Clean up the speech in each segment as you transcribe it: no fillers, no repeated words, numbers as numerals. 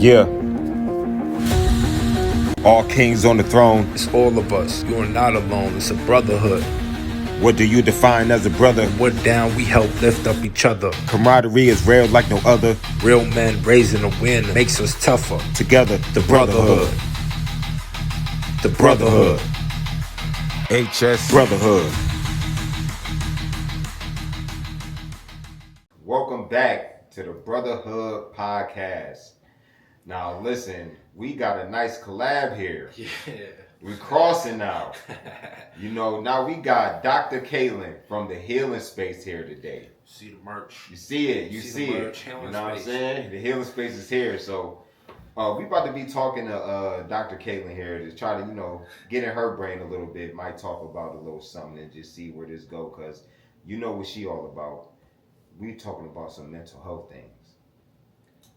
Yeah. All kings on the throne. It's all of us. You are not alone. It's a brotherhood. What do you define as a brother? When we're down, we help lift up each other. Camaraderie is rare like no other. Real men raising the wind makes us tougher. Together, The brotherhood. The brotherhood. HS Brotherhood. Welcome back to the Brotherhood Podcast. Now listen, we got a nice collab here. Yeah. We crossing now. Now we got Dr. Katelyn from the Healing Space here today. See the merch. You see it. You see it. Merch, you know what I'm saying? The Healing Space is here. So we about to be talking to Dr. Katelyn here to try to, get in her brain a little bit. Might talk about a little something and just see where this go, because you know what she all about. We talking about some mental health things.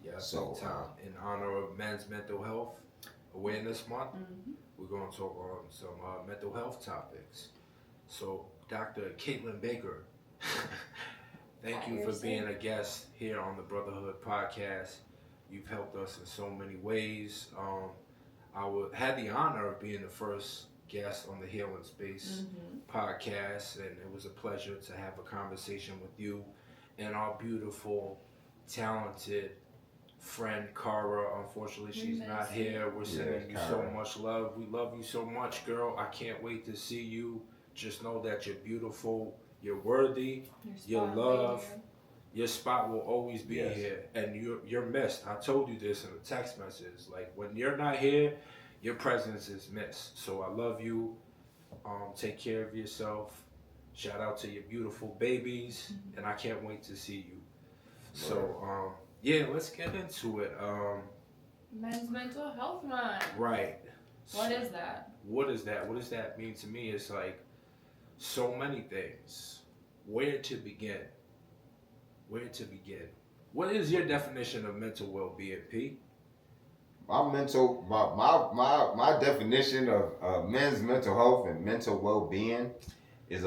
Yeah, so in honor of Men's Mental Health Awareness Month, we're going to talk on some mental health topics. So, Dr. Katelyn Baker, thank you for being a guest here on the Brotherhood Podcast. You've helped us in so many ways. I had the honor of being the first guest on the Healing Space podcast, and it was a pleasure to have a conversation with you and our beautiful, talented friend Cara. Unfortunately, she's not here. We're sending you so much love. We love you so much, girl. I can't wait to see you. Just know that you're beautiful, you're worthy, you're loved. Your spot will always be here, and you're missed. I told you this in a text message. Like, when you're not here, your presence is missed. So I love you. Take care of yourself. Shout out to your beautiful babies, and I can't wait to see you. So, let's get into it. Men's Mental Health Month. Right. What is that? What is that? What does that mean to me? It's like so many things. Where to begin? Where to begin? What is your definition of mental well-being, P? My definition of men's mental health and mental well-being is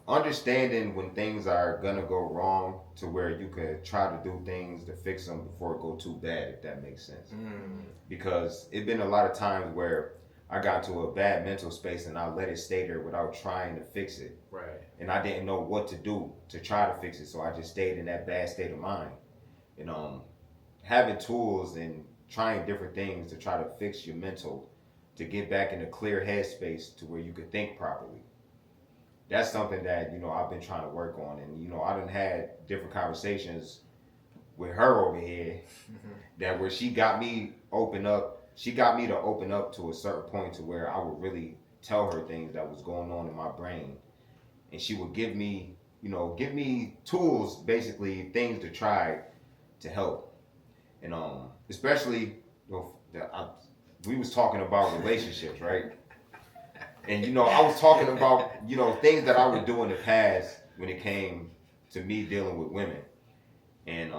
understanding when things are gonna go wrong, to where you could try to do things to fix them before it go too bad, if that makes sense. Because it's been a lot of times where I got to a bad mental space and I let it stay there without trying to fix it. Right. And I didn't know what to do to try to fix it, so I just stayed in that bad state of mind. And having tools and trying different things to try to fix your mental, to get back in a clear headspace to where you could think properly. That's something that, I've been trying to work on. And, I done had different conversations with her over here that where she got me open up. She got me to open up to a certain point to where I would really tell her things that was going on in my brain. And she would give me tools, basically things to try to help. And especially, we was talking about relationships, right? And, I was talking about, things that I would do in the past when it came to me dealing with women. And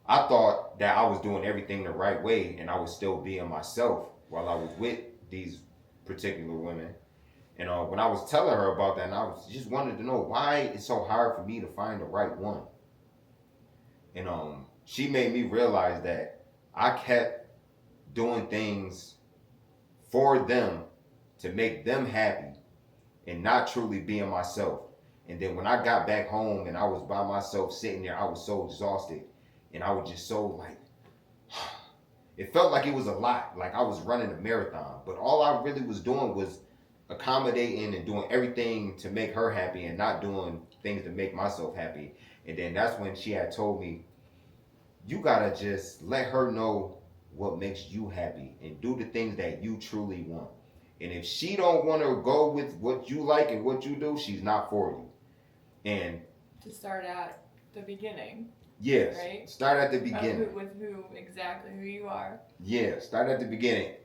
I thought that I was doing everything the right way and I was still being myself while I was with these particular women. And when I was telling her about that, and I was just wanted to know why it's so hard for me to find the right one. And she made me realize that I kept doing things for them to make them happy and not truly being myself. And then when I got back home and I was by myself sitting there, I was so exhausted and I was just so it felt like it was a lot, like I was running a marathon. But all I really was doing was accommodating and doing everything to make her happy and not doing things to make myself happy. And then that's when she had told me, you gotta just let her know what makes you happy and do the things that you truly want. And if she don't want to go with what you like and what you do, she's not for you. And to start at the beginning. Yes. Right? Start at the beginning. With who you are. Yeah, start at the beginning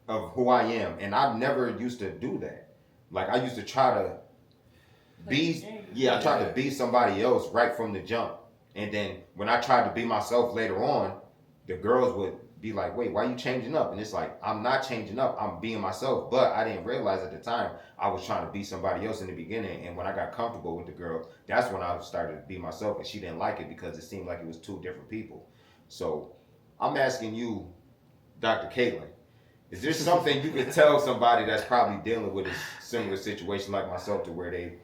of who I am. And I never used to do that. Like, I used to try to I tried to be somebody else right from the jump. And then when I tried to be myself later on, the girls would be like, wait, why are you changing up? And it's like, I'm not changing up, I'm being myself. But I didn't realize at the time I was trying to be somebody else in the beginning. And when I got comfortable with the girl, that's when I started to be myself. And she didn't like it because it seemed like it was two different people. So I'm asking you, Dr. Katelyn, is there something you could tell somebody that's probably dealing with a similar situation like myself, to where they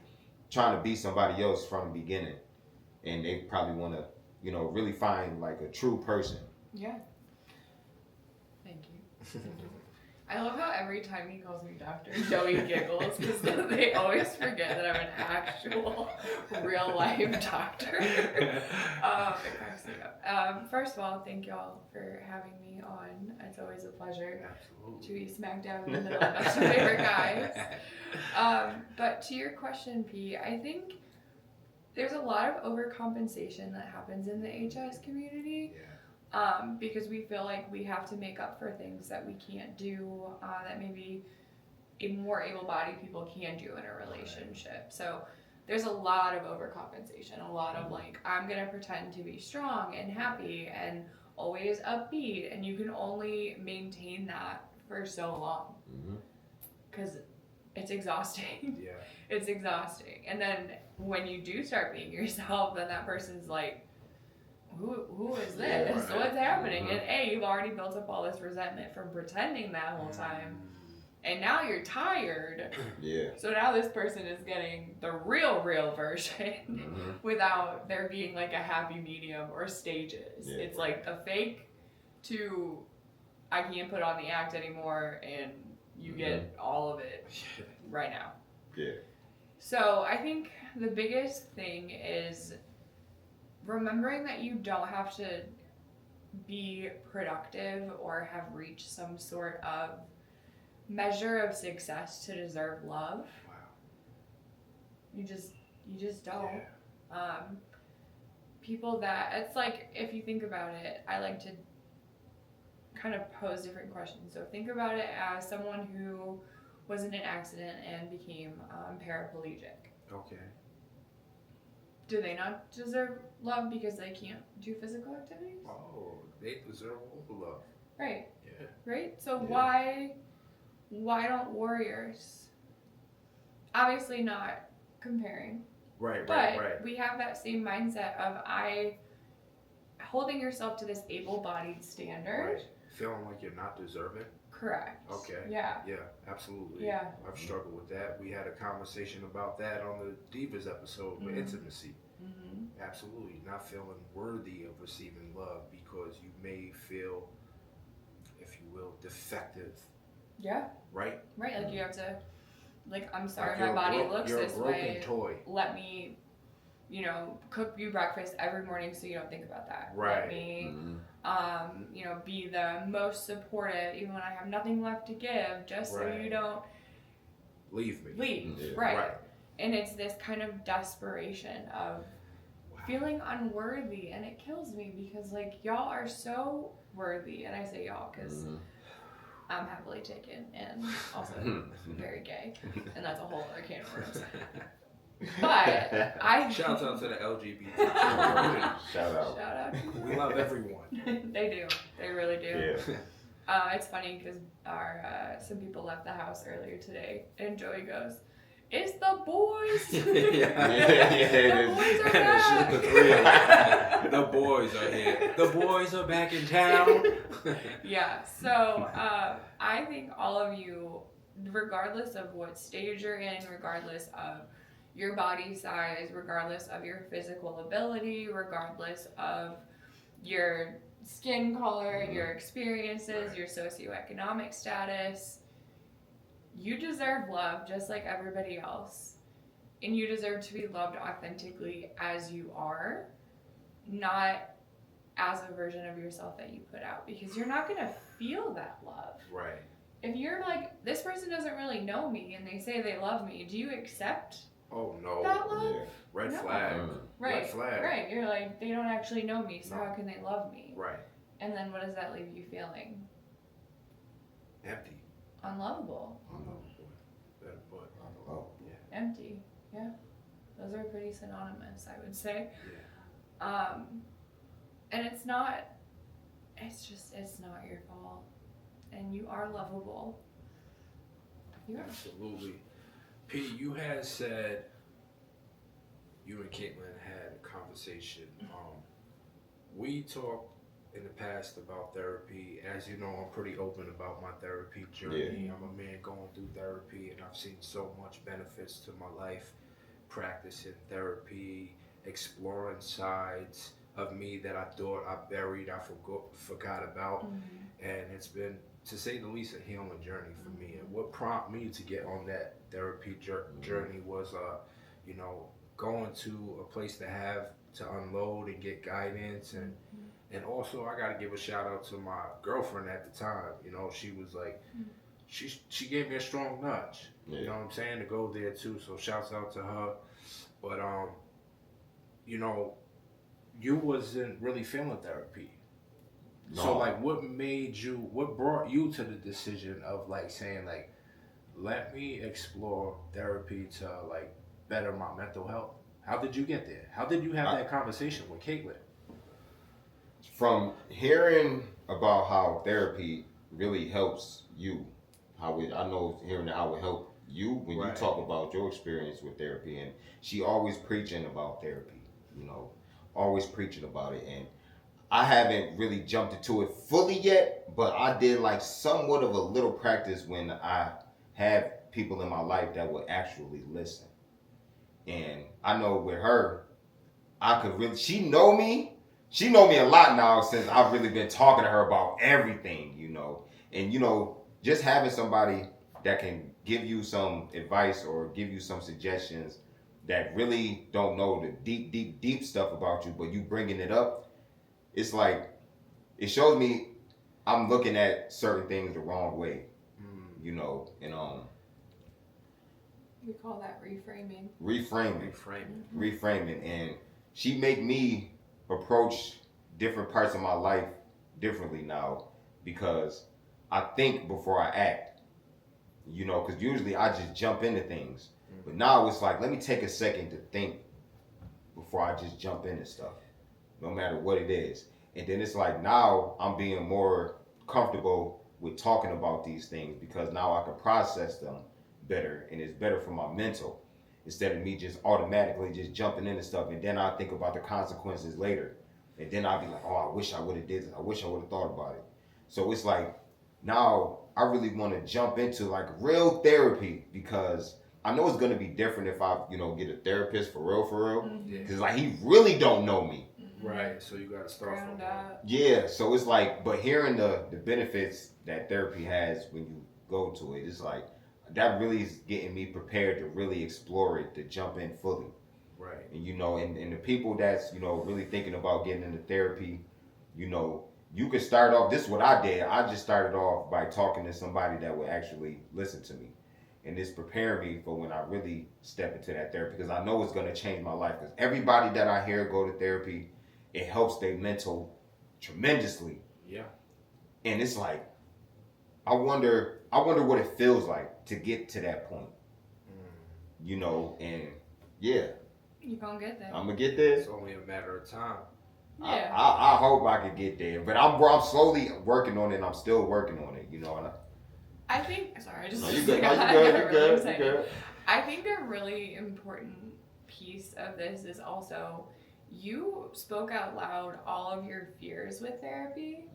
trying to be somebody else from the beginning, and they probably want to, really find like a true person? Yeah. Thank you. I love how every time he calls me doctor, Joey giggles because they always forget that I'm an actual, real life doctor. It cracks me up. First of all, thank y'all for having me on. It's always a pleasure. Absolutely. To be smack dab in the middle of my favorite guys. But to your question, P, I think there's a lot of overcompensation that happens in the HS community. Yeah. Because we feel like we have to make up for things that we can't do, that maybe more able-bodied people can do in a relationship. So there's a lot of overcompensation, a lot of like, I'm gonna pretend to be strong and happy and always upbeat, and you can only maintain that for so long because it's exhausting. Yeah. It's exhausting. And then when you do start being yourself, then that person's like, who is this? Yeah, right. What's happening? And you've already built up all this resentment from pretending that whole time. And now you're tired. Yeah. So now this person is getting the real version without there being like a happy medium or stages. Yeah. It's like the fake to I can't put on the act anymore, and you get all of it right now. Yeah. So I think the biggest thing is remembering that you don't have to be productive or have reached some sort of measure of success to deserve love. Wow. You just don't. Yeah. People that, it's like, if you think about it, I like to kind of pose different questions. So think about it as someone who was in an accident and became paraplegic. Okay. Do they not deserve love because they can't do physical activities? Oh, they deserve all the love. Right. Yeah. Right? So Yeah. why don't warriors, obviously not comparing, Right, but we have that same mindset of holding yourself to this able-bodied standard. Right. Feeling like you're not deserving. Correct. Okay. Yeah. Yeah, absolutely. Yeah. I've struggled with that. We had a conversation about that on the Divas episode with intimacy. Mm-hmm. Absolutely. Not feeling worthy of receiving love because you may feel, if you will, defective. Yeah. Right? Right. Like you have to, like, I'm sorry, Like my you're body looks you're this a broken way. toy. Let me, cook you breakfast every morning so you don't think about that. Right. Let me, be the most supportive even when I have nothing left to give, just so you don't leave me. leave. Yeah. Right. And it's this kind of desperation of feeling unworthy, and it kills me because, like, y'all are so worthy, and I say y'all because I'm happily taken and also very gay, and that's a whole other can of worms. But Shout out to the LGBT. Shout out. Shout out. We love everyone. They do. They really do. Yeah. It's funny because some people left the house earlier today, and Joey goes, "It's the boys." The boys are back. The boys are here. The boys are back in town. Yeah. So I think all of you, regardless of what stage you're in, regardless of your body size, regardless of your physical ability, regardless of your skin color, your experiences, your socioeconomic status, you deserve love just like everybody else. And you deserve to be loved authentically as you are, not as a version of yourself that you put out, because you're not going to feel that love. Right. If you're like, this person doesn't really know me and they say they love me, do you accept Oh no. that love? Yeah. Red No. flag. Right. Red flag. Right. You're like, they don't actually know me, so No. how can they love me? Right. And then what does that leave you feeling? Empty. Unlovable. Oh. Yeah. Empty. Yeah. Those are pretty synonymous, I would say. Yeah. And it's not your fault. And you are lovable. You are. Absolutely. P, you had said you and Katelyn had a conversation. We talked in the past about therapy. As you know, I'm pretty open about my therapy journey. I'm a man going through therapy, and I've seen so much benefits to my life practicing therapy, exploring sides of me that I thought I buried, I forgot about. And it's been, to say the least, a healing journey for me. And what prompted me to get on that therapy journey was, you know, going to a place to unload and get guidance. And also, I got to give a shout out to my girlfriend at the time. You know, she was like, she gave me a strong nudge. You know what I'm saying, to go there too. So shouts out to her. But you know, you wasn't really feeling therapy. No. So like, what brought you to the decision of like saying like, let me explore therapy to like better my mental health? How did you get there? How did you have that conversation with Katelyn? From hearing about how therapy really helps you, I know hearing how it helped you when you talk about your experience with therapy, and she always preaching about therapy, you know, always preaching about it. And I haven't really jumped into it fully yet, but I did like somewhat of a little practice when I had people in my life that would actually listen. And I know with her, I could really, she know me a lot now since I've really been talking to her about everything, you know. And, you know, just having somebody that can give you some advice or give you some suggestions that really don't know the deep stuff about you, but you bringing it up, it's like, it shows me I'm looking at certain things the wrong way, you know, and we call that reframing. Reframing, and she make me approach different parts of my life differently now because I think before I act, you know, because usually I just jump into things, but now it's like, let me take a second to think before I just jump into stuff, no matter what it is. And then it's like, now I'm being more comfortable with talking about these things because now I can process them better, and it's better for my mental instead of me just automatically just jumping into stuff, and then I think about the consequences later, and then I'll be like, oh, I wish I would have did this, I wish I would have thought about it. So it's like, now I really want to jump into like real therapy because I know it's going to be different if I, you know, get a therapist for real, because like he really don't know me. Right, so you got to start from that. Yeah, so it's like, but hearing the benefits that therapy has when you go to it, it's like, that really is getting me prepared to really explore it, to jump in fully. Right. And, you know, and the people that's, you know, really thinking about getting into therapy, you know, you can start off, this is what I did. I just started off by talking to somebody that would actually listen to me. And this prepared me for when I really step into that therapy, because I know it's going to change my life. Because everybody that I hear go to therapy, it helps their mental tremendously. Yeah. And it's like, I wonder what it feels like to get to that point. You know, and yeah. You gonna get there. I'm gonna get there. It's only a matter of time. Yeah. I hope I can get there, but I'm slowly working on it, and I'm still working on it, you know. And I think, sorry, I just... No, you good. You good. I think a really important piece of this is also, you spoke out loud all of your fears with therapy,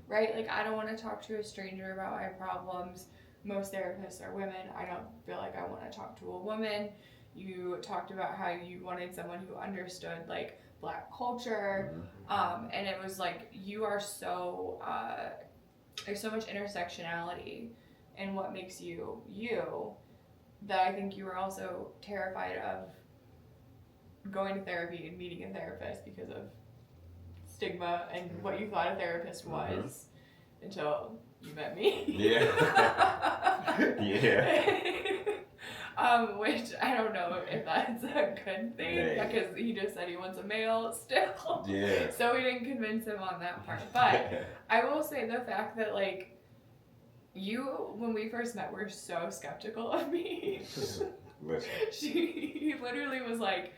right? Like, I don't want to talk to a stranger about my problems. Most therapists are women. I don't feel like I want to talk to a woman. You talked about how you wanted someone who understood, like, Black culture, and it was like, you are so, there's so much intersectionality in what makes you you, that I think you were also terrified of going to therapy and meeting a therapist because of stigma and what you thought a therapist was until you met me. Yeah. Which I don't know if that's a good thing, because he just said he wants a male still. Yeah. So we didn't convince him on that part. But I will say the fact that, like, you, when we first met, were so skeptical of me. He literally was like,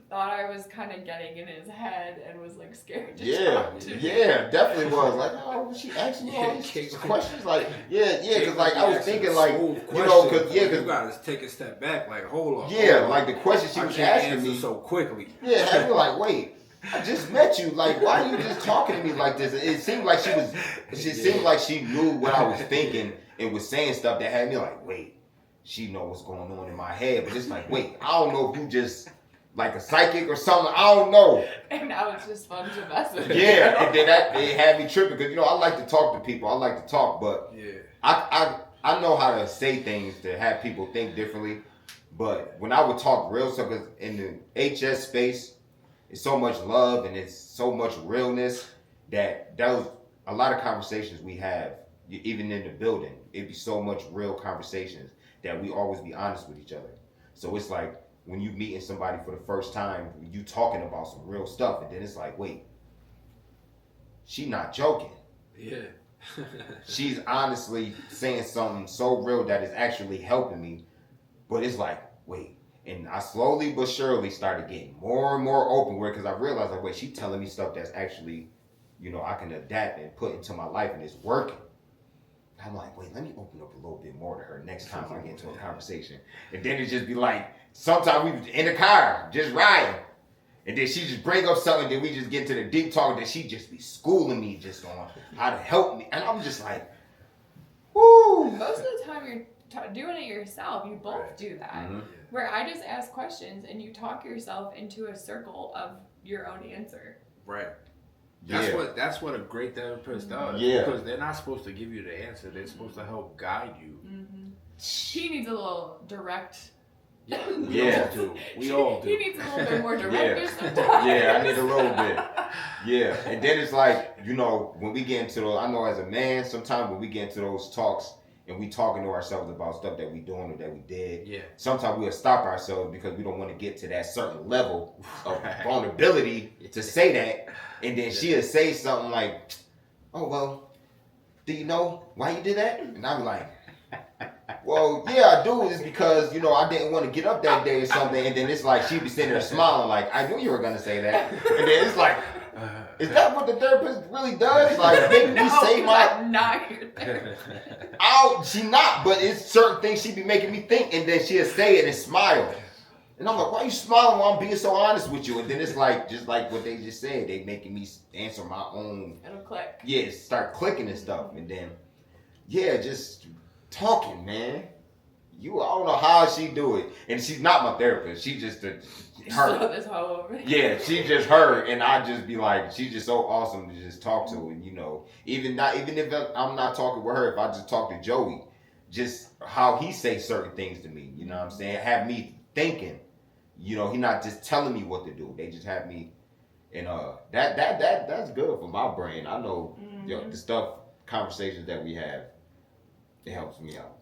thought I was kind of getting in his head and was like scared to talk to me. Yeah, definitely was. Like, oh, she asked me all these questions. Like, because like I was thinking, like, you know, because you gotta take a step back. Like, hold on. Like the question she was asking me so quickly. Yeah, I was like, wait. I just met you. Like, why are you just talking to me like this? It seemed like seemed like she knew what I was thinking and was saying stuff that had me like, wait, she know what's going on in my head. But it's like, wait, I don't know if you just like a psychic or something. I don't know. And now it's just fun to mess with. Yeah, and then it had me tripping because, I like to talk to people. I like to talk, but I know how to say things to have people think differently. But when I would talk real stuff, because in the HS space, it's so much love and it's so much realness that was a lot of conversations we have, even in the building. It'd be so much real conversations that we always be honest with each other. So it's like when you meeting somebody for the first time, you talking about some real stuff, and then it's like, wait, she not joking. Yeah. She's honestly saying something so real that is actually helping me. But it's like, wait. And I slowly but surely started getting more and more open with it because I realized, like, wait, she's telling me stuff that's actually, I can adapt and put into my life and it's working. I'm like, wait, let me open up a little bit more to her next time I get into a conversation. And then it just be like, sometimes we was in the car, just riding. And then she just bring up something, then we just get to the deep talk, that she just be schooling me just on how to help me. And I'm just like, whoo. Most of the time you're doing it yourself. You both do that. Mm-hmm. Where I just ask questions and you talk yourself into a circle of your own answer. Right. Yeah. That's what a great therapist does. Yeah. Because they're not supposed to give you the answer. They're supposed to help guide you. Mm-hmm. He needs a little direct. Yeah. We all do. He needs a little bit more directness sometimes. Yeah, I need a little bit. Yeah. And then it's like, when we get into those, I know as a man, sometimes when we get into those talks and we talking to ourselves about stuff that we doing or that we did, sometimes we'll stop ourselves because we don't want to get to that certain level of vulnerability to say that. And then she'll say something like, oh, well, do you know why you did that? And I'm like, well, yeah, I do. It's because, I didn't want to get up that day or something. And then it's like, she'd be sitting there smiling like, I knew you were going to say that. And then it's like, is that what the therapist really does? Like, make me say I'm not your therapist. She not, but it's certain things she be making me think. And then she'll say it and smile. And I'm like, why are you smiling while I'm being so honest with you? And then it's like, just like what they just said, they making me answer my own. It'll click. Yeah, start clicking and stuff. And then, just talking, man. I don't know how she do it. And she's not my therapist. She just her. This whole over. Yeah, she just her. And I just be like, she's just so awesome to just talk to. And, even if I'm not talking with her, if I just talk to Joey, just how he say certain things to me, you know what I'm saying? Have me thinking. He not just telling me what to do. They just have me, and that's good for my brain. I know, the conversations that we have, it helps me out.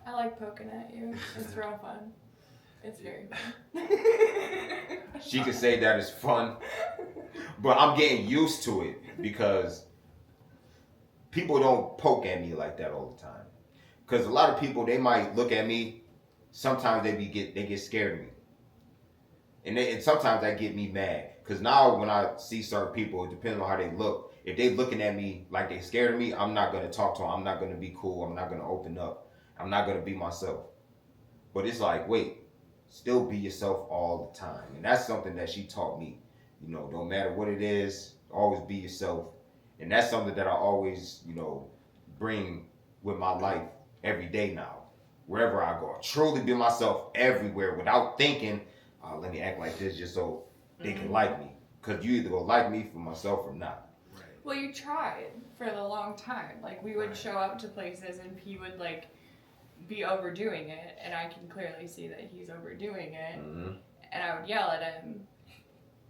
I like poking at you. It's real fun. It's very fun. She can say that it's fun, but I'm getting used to it because people don't poke at me like that all the time. Because a lot of people, they might look at me. Sometimes they get scared of me. And sometimes that get me mad. Because now when I see certain people, depending on how they look, if they looking at me like they scared of me, I'm not going to talk to them. I'm not going to be cool. I'm not going to open up. I'm not going to be myself. But it's like, wait, still be yourself all the time. And that's something that she taught me. No matter what it is, always be yourself. And that's something that I always, bring with my life every day now. Wherever I go, I truly be myself everywhere without thinking, let me act like this just so they can like me. Because you either gonna like me for myself or not. Right. Well, you tried for a long time. Like, we would show up to places and he would, be overdoing it. And I can clearly see that he's overdoing it. Mm-hmm. And I would yell at him.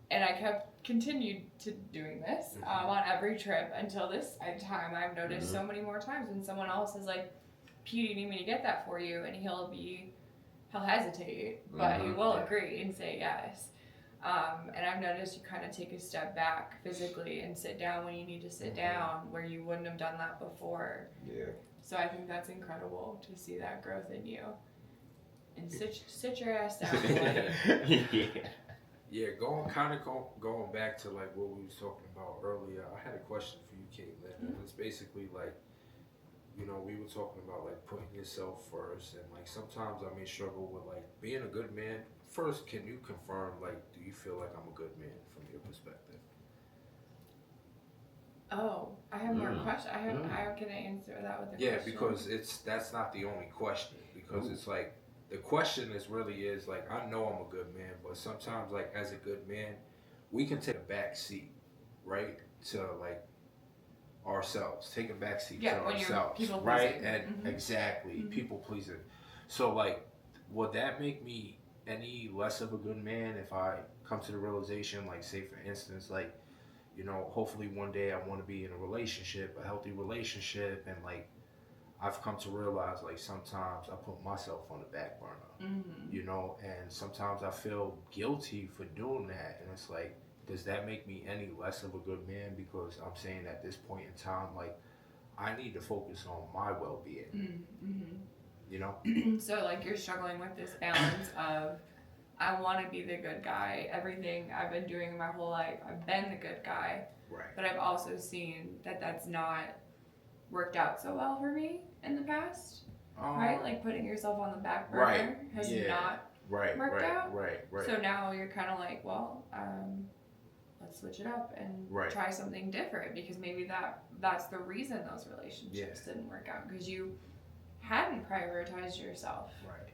And I continued to doing this on every trip until this time. I've noticed so many more times when someone else is like, P, do you need me to get that for you? And he'll hesitate, but he will agree and say yes. And I've noticed you kind of take a step back physically and sit down when you need to sit down, where you wouldn't have done that before. Yeah. So I think that's incredible to see that growth in you. And sit your ass down. Yeah, going back to what we was talking about earlier, I had a question for you, Katelyn. And it's basically you know, we were talking about like putting yourself first, and like sometimes I may struggle with like being a good man. First, can you confirm, like, do you feel like I'm a good man from your perspective? Oh, I have more questions. I can answer that with a Yeah, question. because that's not the only question. Because it's like the question is really is like I know I'm a good man, but sometimes like as a good man, we can take a back seat, right, to like ourselves, take a back seat to when you're ourselves, people right, pleasing. and exactly people pleasing. So like, would that make me any less of a good man if I come to the realization, like, say for instance, like, you know, hopefully one day I want to be in a relationship, a healthy relationship, and like I've come to realize like sometimes I put myself on the back burner, you know, and sometimes I feel guilty for doing that, and it's like, does that make me any less of a good man? Because I'm saying at this point in time, like, I need to focus on my well-being, you know. So like you're struggling with this balance of I want to be the good guy. Everything I've been doing my whole life, I've been the good guy. Right. But I've also seen that that's not worked out so well for me in the past. Right? Like putting yourself on the back burner has not worked out. Right. So now you're kind of like, well, let's switch it up and try something different, because maybe that's the reason those relationships didn't work out, because you hadn't prioritized yourself. Right.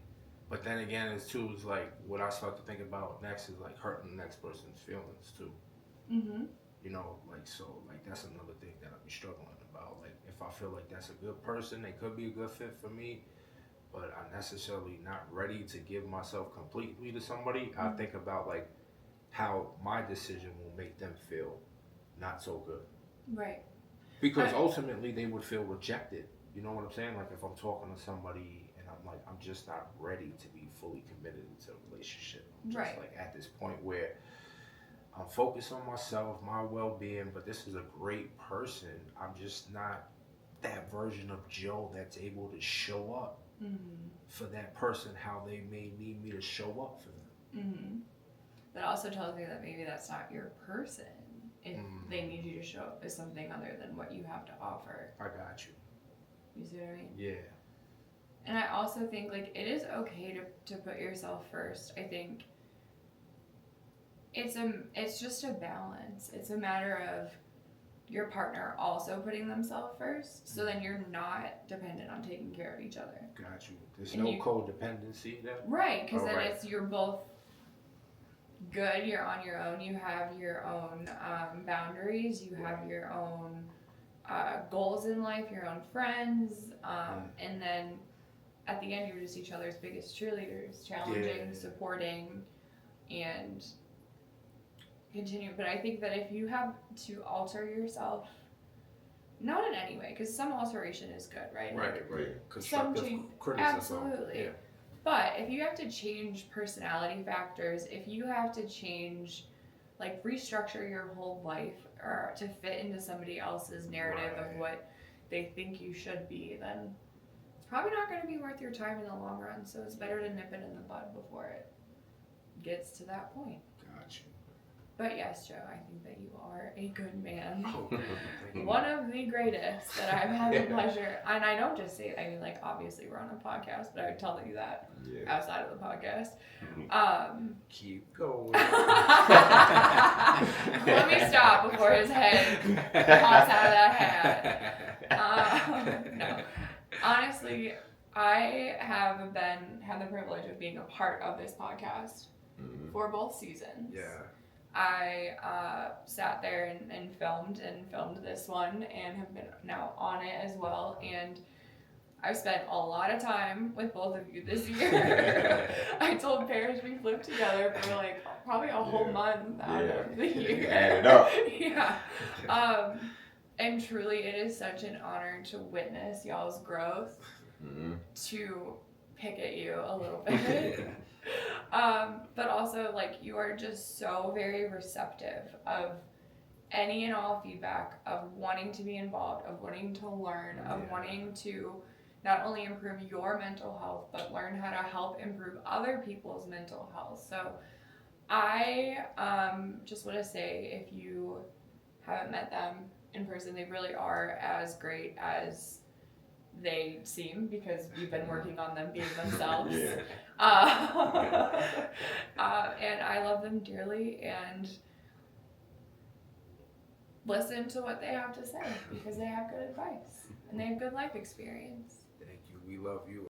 But then again, it's like what I start to think about next is like hurting the next person's feelings too. You know, like, so like that's another thing that I'll be struggling about. Like, if I feel like that's a good person, they could be a good fit for me, but I'm necessarily not ready to give myself completely to somebody. I think about like how my decision will make them feel not so good. Right. Because ultimately they would feel rejected. You know what I'm saying? Like if I'm talking to somebody and I'm like, I'm just not ready to be fully committed into a relationship. I'm just like at this point where I'm focused on myself, my well-being, but this is a great person. I'm just not that version of Joe that's able to show up for that person how they may need me to show up for them. That also tells me that maybe that's not your person if they need you to show up as something other than what you have to offer. I got you. You see what I mean? Yeah. And I also think like it is okay to put yourself first. I think it's just a balance. It's a matter of your partner also putting themselves first, so then you're not dependent on taking care of each other. Got you. There's no codependency there? Right, because then you're both good, you're on your own, you have your own boundaries, you have your own goals in life, your own friends, and then at the end you're just each other's biggest cheerleaders, challenging, supporting, and continue. But I think that if you have to alter yourself, not in any way, because some alteration is good, right? Right. Constructive criticism. Absolutely. Yeah. But if you have to change personality factors, if you have to change, like restructure your whole life or to fit into somebody else's narrative of what they think you should be, then it's probably not going to be worth your time in the long run. So it's better to nip it in the bud before it gets to that point. Gotcha. But yes, Joe, I think that you are a good man. Okay. One of the greatest that I've had the pleasure, and I don't just say it, I mean, like, obviously we're on a podcast, but I would tell you that outside of the podcast. Keep going. Let me stop before his head pops out of that hat. No. Honestly, I have had the privilege of being a part of this podcast for both seasons. Yeah. I sat there and filmed this one and have been now on it as well, and I've spent a lot of time with both of you this year. I told Parish we flipped together for like probably a whole month out of the year. Add it up. Yeah. And truly it is such an honor to witness y'all's growth, to pick at you a little bit. But also, like, you are just so very receptive of any and all feedback, of wanting to be involved, of wanting to learn, of wanting to not only improve your mental health, but learn how to help improve other people's mental health. So I just want to say, if you haven't met them in person, they really are as great as they seem, because we've been working on them being themselves. Yeah. And I love them dearly, and listen to what they have to say, because they have good advice and they have good life experience. Thank you. We love you.